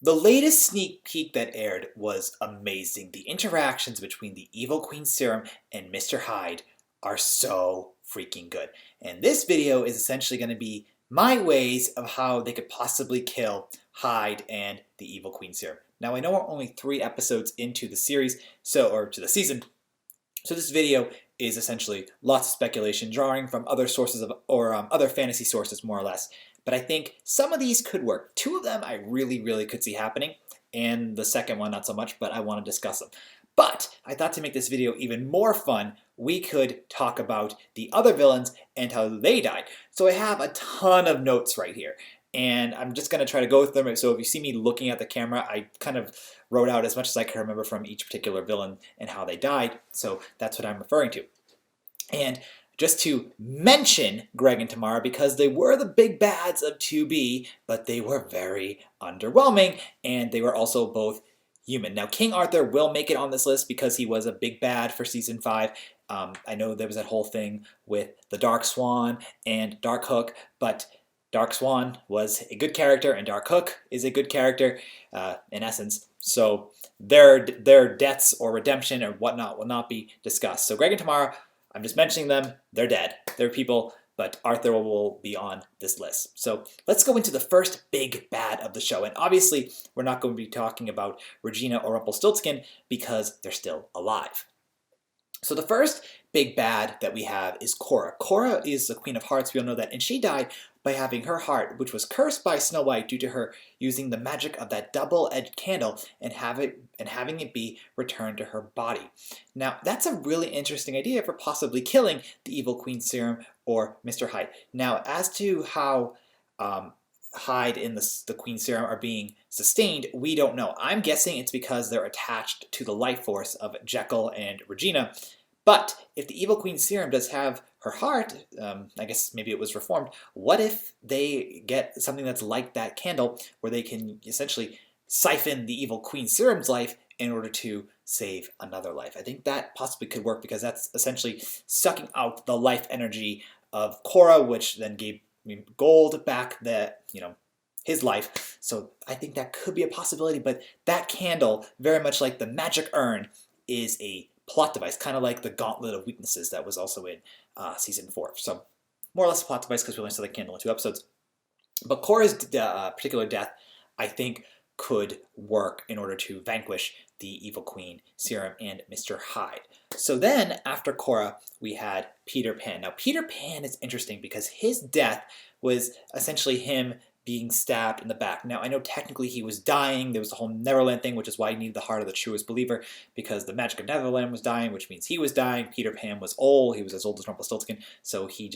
The latest sneak peek that aired was amazing. The interactions between the Evil Queen Serum and Mr. Hyde are so freaking good. And this video is essentially going to be my ways of how they could possibly kill Hyde and the Evil Queen Serum. Now I know we're only 3 episodes into the series, or to the season, so this video is essentially lots of speculation, drawing from other sources or other fantasy sources, more or less. But I think some of these could work. 2 of them I really could see happening, and the second one not so much, but I want to discuss them. But I thought to make this video even more fun, we could talk about the other villains and how they died. So I have a ton of notes right here, and I'm just going to try to go through them. So if you see me looking at the camera, I kind of wrote out as much as I can remember from each particular villain and how they died. So that's what I'm referring to. And just to mention Greg and Tamara, because they were the big bads of 2B, but they were very underwhelming, and they were also both human. Now, King Arthur will make it on this list because he was a big bad for Season 5. I know there was that whole thing with the Dark Swan and Dark Hook, but Dark Swan was a good character, and Dark Hook is a good character, in essence. So their deaths or redemption or whatnot will not be discussed. So Greg and Tamara, I'm just mentioning them. They're dead. They're people, but Arthur will be on this list. So let's go into the first big bad of the show. And obviously, we're not going to be talking about Regina or Rumpelstiltskin because they're still alive. So the first big bad that we have is Cora. Cora is the Queen of Hearts, we all know that, and she died by having her heart, which was cursed by Snow White due to her using the magic of that double-edged candle and having it be returned to her body. Now, that's a really interesting idea for possibly killing the Evil Queen Serum or Mr. Hyde. Now, as to how Hyde and the Queen Serum are being sustained, we don't know. I'm guessing it's because they're attached to the life force of Jekyll and Regina. But if the Evil Queen Serum does have her heart, I guess maybe it was reformed, what if they get something that's like that candle where they can essentially siphon the Evil Queen Serum's life in order to save another life? I think that possibly could work because that's essentially sucking out the life energy of Cora, which then gave Gold back his life. So I think that could be a possibility, but that candle, very much like the magic urn, is a plot device, kind of like the Gauntlet of Weaknesses that was also in Season 4. So more or less a plot device because we only saw the candle in 2 episodes. But Cora's particular death, I think, could work in order to vanquish the Evil Queen Serum and Mr. Hyde. So then, after Cora, we had Peter Pan. Now, Peter Pan is interesting because his death was essentially him being stabbed in the back. Now, I know technically he was dying. There was the whole Neverland thing, which is why he needed the heart of the truest believer, because the magic of Neverland was dying, which means he was dying. Peter Pan was old. He was as old as Rumpelstiltskin, so he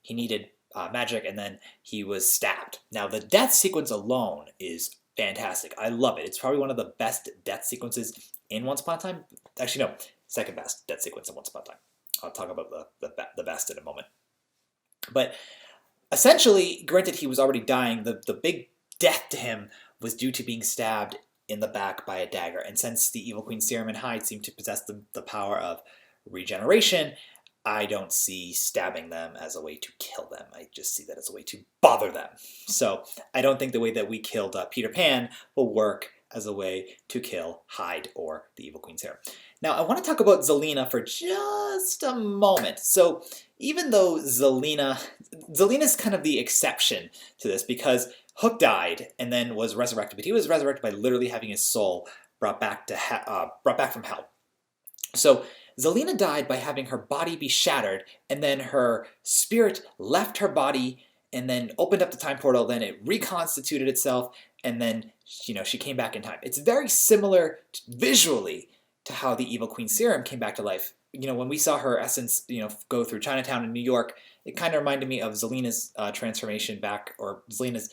needed magic, and then he was stabbed. Now, the death sequence alone is fantastic. I love it. It's probably one of the best death sequences in Once Upon a Time. Actually, no, second best death sequence in Once Upon a Time. I'll talk about the best in a moment. But essentially, granted he was already dying, the big death to him was due to being stabbed in the back by a dagger. And since the Evil Queen Serum and Hyde seem to possess the power of regeneration, I don't see stabbing them as a way to kill them. I just see that as a way to bother them. So I don't think the way that we killed Peter Pan will work as a way to kill Hyde or the Evil Queen Serum. Now, I want to talk about Zelena for just a moment. So even though Zelena's kind of the exception to this because Hook died and then was resurrected, but he was resurrected by literally having his soul brought back from hell. So Zelena died by having her body be shattered, and then her spirit left her body and then opened up the time portal, then it reconstituted itself, and then she came back in time. It's very similar visually to how the Evil Queen Serum came back to life. When we saw her essence, go through Chinatown in New York, it kind of reminded me of Zelena's transformation back, or Zelena's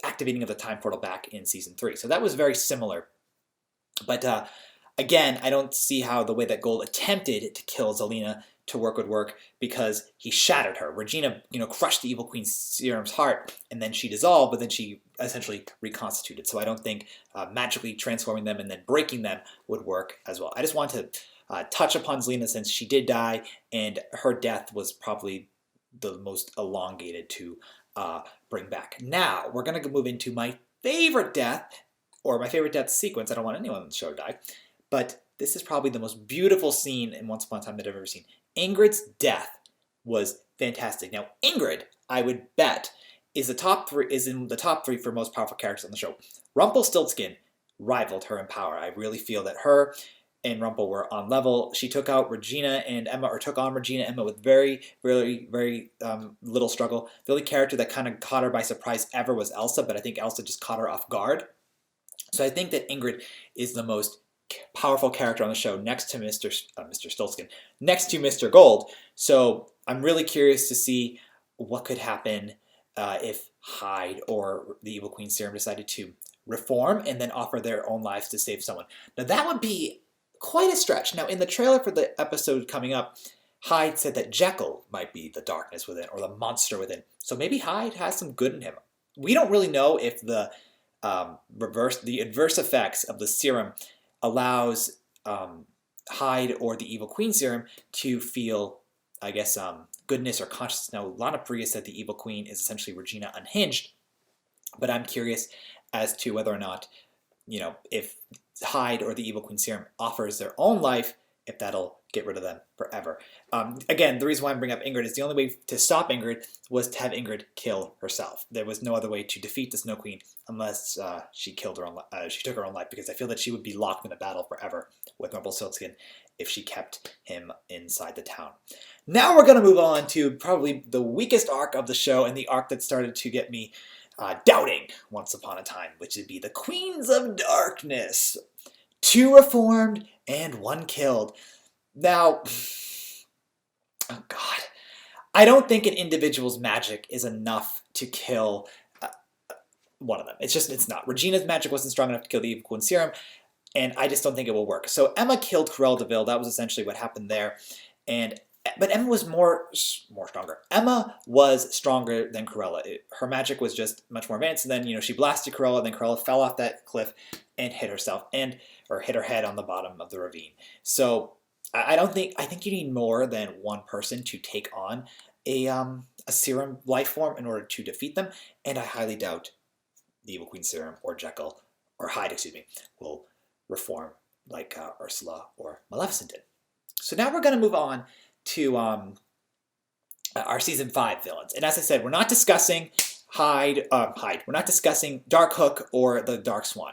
activating of the time portal back in Season 3. So that was very similar. But again, I don't see how the way that Gold attempted to kill Zelena would work because he shattered her. Regina, crushed the Evil Queen Serum's heart, and then she dissolved, but then she essentially reconstituted. So I don't think magically transforming them and then breaking them would work as well. I just want to touch upon Zelena since she did die, and her death was probably the most elongated to bring back. Now, we're going to move into my favorite death, or my favorite death sequence. I don't want anyone on the show to die. But this is probably the most beautiful scene in Once Upon a Time that I've ever seen. Ingrid's death was fantastic. Now, Ingrid, I would bet, is in the top three for most powerful characters on the show. Rumpelstiltskin rivaled her in power. I really feel that her and Rumple were on level. She took out Regina and Emma, or took on Regina and Emma with very little struggle. The only character that kind of caught her by surprise ever was Elsa, but I think Elsa just caught her off guard. So I think that Ingrid is the most powerful character on the show, next to Mr. Stoltzkin, next to Mr. Gold. So I'm really curious to see what could happen if Hyde or the Evil Queen Serum decided to reform and then offer their own lives to save someone. Now that would be quite a stretch. Now in the trailer for the episode coming up, Hyde said that Jekyll might be the darkness within, or the monster within. So maybe Hyde has some good in him. We don't really know if the adverse effects of the serum allows Hyde or the Evil Queen Serum to feel, I guess, goodness or consciousness. Now, Lana Parrilla said the Evil Queen is essentially Regina unhinged, but I'm curious as to whether or not, if Hyde or the Evil Queen Serum offers their own life, if that'll get rid of them forever. Again, the reason why I'm bringing up Ingrid is the only way to stop Ingrid was to have Ingrid kill herself. There was no other way to defeat the Snow Queen unless she took her own life, because I feel that she would be locked in a battle forever with Rumpelstiltskin if she kept him inside the town. Now we're going to move on to probably the weakest arc of the show, and the arc that started to get me doubting Once Upon a Time, which would be the Queens of Darkness. 2 reformed and 1 killed. Now, oh God, I don't think an individual's magic is enough to kill one of them. It's not. Regina's magic wasn't strong enough to kill the Evil Queen Serum, and I just don't think it will work. So Emma killed Cruella de Vil. That was essentially what happened there. But Emma was more stronger. Emma was stronger than Cruella. Her magic was just much more advanced. And then, she blasted Cruella, and then Cruella fell off that cliff and hit herself, or hit her head on the bottom of the ravine. So I think you need more than one person to take on a serum life form in order to defeat them. And I highly doubt the Evil Queen Serum or Jekyll, or Hyde, will reform like Ursula or Maleficent did. So now we're going to move on to our season 5 villains. And as I said, we're not discussing Hyde. We're not discussing Dark Hook or the Dark Swan,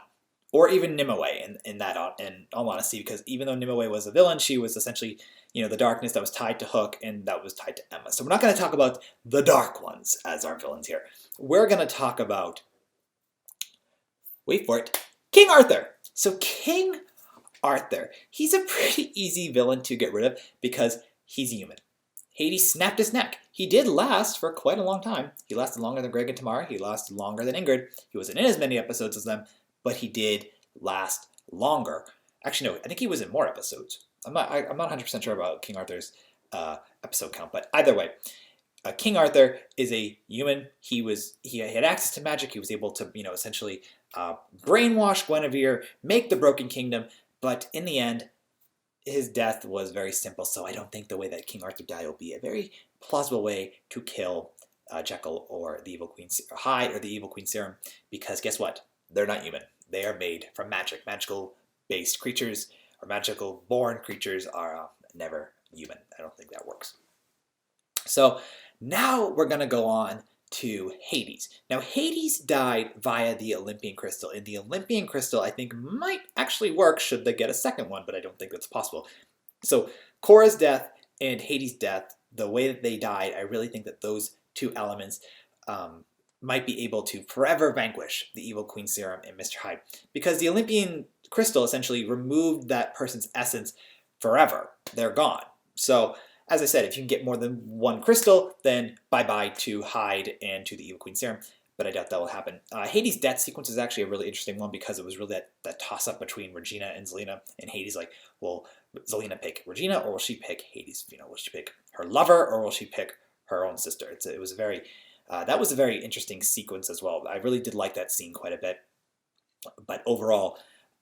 or even Nimue in all honesty, because even though Nimue was a villain, she was essentially, the darkness that was tied to Hook and that was tied to Emma. So we're not going to talk about the Dark Ones as our villains here. We're going to talk about, wait for it, King Arthur. So King Arthur, he's a pretty easy villain to get rid of because he's human. Hades snapped his neck. He did last for quite a long time. He lasted longer than Greg and Tamara. He lasted longer than Ingrid. He wasn't in as many episodes as them, but he did last longer. Actually, no, I think he was in more episodes. I'm not 100% sure about King Arthur's episode count, but either way, King Arthur is a human. He had access to magic. He was able to, essentially brainwash Guinevere, make the Broken Kingdom, but in the end, his death was very simple. So I don't think the way that King Arthur died will be a very plausible way to kill Jekyll or the Evil Queen, or Hyde or the Evil Queen Serum, because guess what? They're not human. They are made from magic. Magical-based creatures, or magical-born creatures, are never human. I don't think that works. So now we're going to go on to Hades. Now, Hades died via the Olympian Crystal, and the Olympian Crystal, I think, might actually work should they get a second one, but I don't think that's possible. So Korra's death and Hades' death, the way that they died, I really think that those two elements might be able to forever vanquish the Evil Queen Serum and Mr. Hyde, because the Olympian Crystal essentially removed that person's essence forever. They're gone. So, as I said, if you can get more than one crystal, then bye-bye to Hyde and to the Evil Queen Serum, but I doubt that will happen. Hades' death sequence is actually a really interesting one, because it was really that toss-up between Regina and Zelena, and Hades like, will Zelena pick Regina, or will she pick Hades? Will she pick her lover, or will she pick her own sister? It was a very... that was a very interesting sequence as well. I really did like that scene quite a bit. But overall,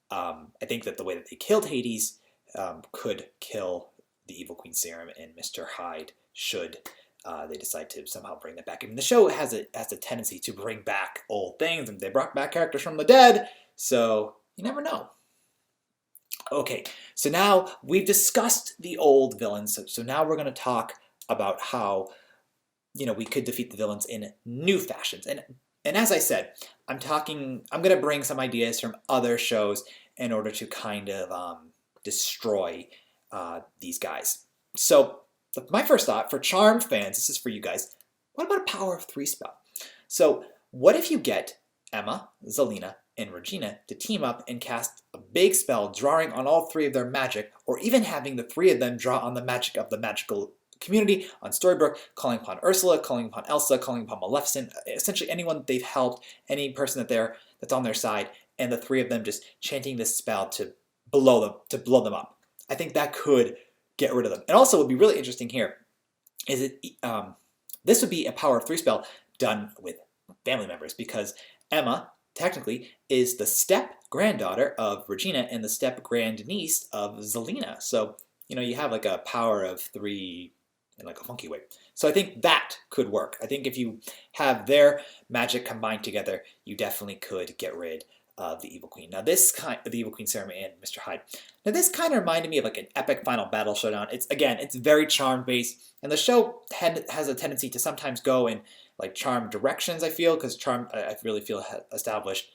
I think that the way that they killed Hades could kill the Evil Queen Serum and Mr. Hyde should they decide to somehow bring that back. I mean, the show has a tendency to bring back old things, and they brought back characters from the dead. So you never know. Okay, so now we've discussed the old villains. So now we're going to talk about how we could defeat the villains in new fashions. And as I said, I'm going to bring some ideas from other shows in order to kind of destroy these guys. So my first thought for Charmed fans, this is for you guys. What about a power of 3 spell? So what if you get Emma, Zelena, and Regina to team up and cast a big spell, drawing on all 3 of their magic, or even having the 3 of them draw on the magic of the magical community on Storybrooke, calling upon Ursula, calling upon Elsa, calling upon Maleficent, essentially anyone that they've helped, any person that's on their side, and the 3 of them just chanting this spell to blow them up. I think that could get rid of them. And also, what would be really interesting here is this would be a power of 3 spell done with family members, because Emma technically is the step-granddaughter of Regina and the step-grandniece of Zelena. So, you have like a power of 3 in like a funky way. So I think that could work. I think if you have their magic combined together, you definitely could get rid of the Evil Queen. Now the Evil Queen Serum and Mr. Hyde. Now this kind of reminded me of like an epic final battle showdown. It's very charm based, and the show has a tendency to sometimes go in like charm directions. I feel because charm, I really feel established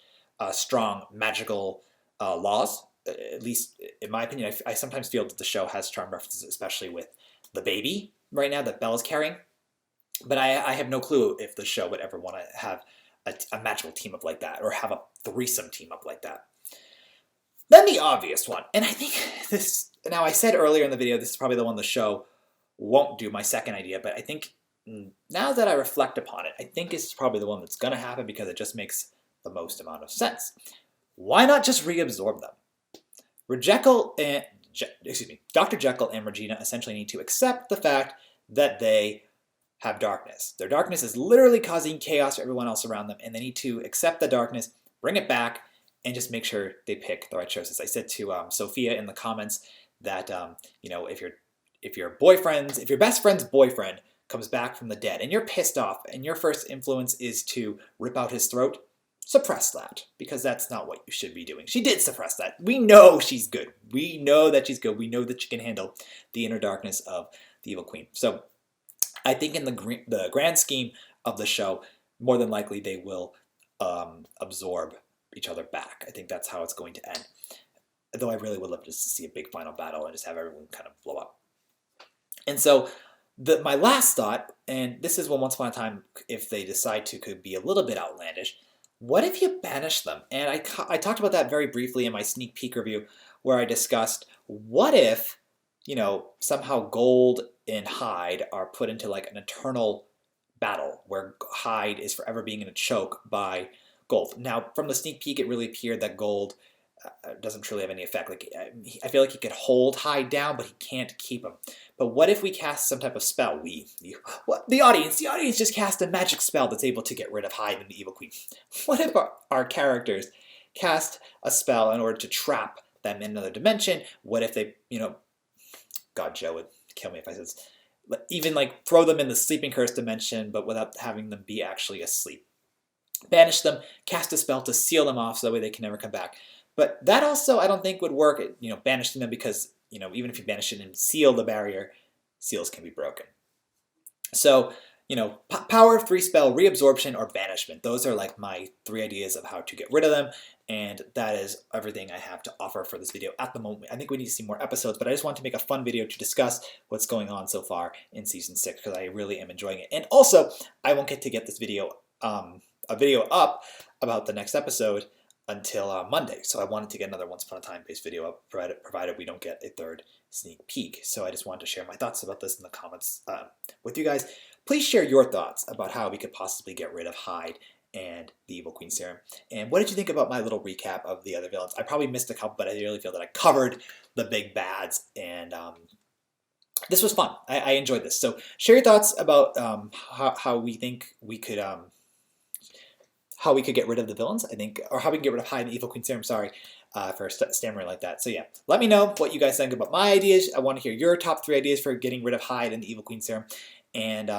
strong magical laws. At least in my opinion, I sometimes feel that the show has charm references, especially with the baby right now that Bella's carrying. But I have no clue if the show would ever want to have a magical team up like that, or have a threesome team up like that. Then the obvious one, and I think this, now I said earlier in the video, this is probably the one the show won't do, my second idea, but I think now that I reflect upon it, I think it's probably the one that's going to happen because it just makes the most amount of sense. Why not just reabsorb them? Dr. Jekyll and Regina essentially need to accept the fact that they have darkness. Their darkness is literally causing chaos for everyone else around them, and they need to accept the darkness, bring it back, and just make sure they pick the right choices. I said to Sophia in the comments that if your best friend's boyfriend comes back from the dead and you're pissed off and your first influence is to rip out his throat, suppress that, because that's not what you should be doing. She did suppress that. We know she's good. We know that she's good. We know that she can handle the inner darkness of the Evil Queen. So I think in the grand scheme of the show, more than likely they will absorb each other back. I think that's how it's going to end. Though I really would love just to see a big final battle and just have everyone kind of blow up. And so my last thought, and this is one once upon a time, if they decide to, could be a little bit outlandish. What if you banish them? And I talked about that very briefly in my sneak peek review, where I discussed what if, somehow Gold and Hyde are put into like an eternal battle where Hyde is forever being in a choke by Gold. Now, from the sneak peek, it really appeared that Gold doesn't truly have any effect. Like, I feel like he could hold Hyde down, but he can't keep him. But what if we cast some type of spell? The audience just cast a magic spell that's able to get rid of Hyde and the Evil Queen. What if our characters cast a spell in order to trap them in another dimension? What if they, God, Joe would kill me if I said this. Even like throw them in the sleeping curse dimension, but without having them be actually asleep. Banish them, cast a spell to seal them off so that way they can never come back. But that also I don't think would work, banishing them, because, even if you banish it and seal the barrier, seals can be broken. So, power of 3 spell, reabsorption, or banishment. Those are like my 3 ideas of how to get rid of them. And that is everything I have to offer for this video at the moment. I think we need to see more episodes, but I just want to make a fun video to discuss what's going on so far in Season 6, because I really am enjoying it. And also, I won't get to get this video, a video up about the next episode until Monday. So I wanted to get another Once Upon a Time based video up, provided we don't get a third sneak peek. So I just wanted to share my thoughts about this in the comments with you guys. Please share your thoughts about how we could possibly get rid of Hyde and the Evil Queen Serum. And what did you think about my little recap of the other villains? I probably missed a couple, but I really feel that I covered the big bads, and this was fun. I enjoyed this. So share your thoughts about how we think we could get rid of the villains, I think, or how we can get rid of Hyde and the Evil Queen Serum, sorry, for stammering like that. So yeah, let me know what you guys think about my ideas. I want to hear your top 3 ideas for getting rid of Hyde and the Evil Queen Serum. And,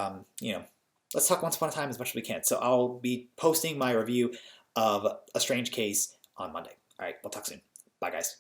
let's talk Once Upon a Time as much as we can. So I'll be posting my review of A Strange Case on Monday. All right, we'll talk soon. Bye, guys.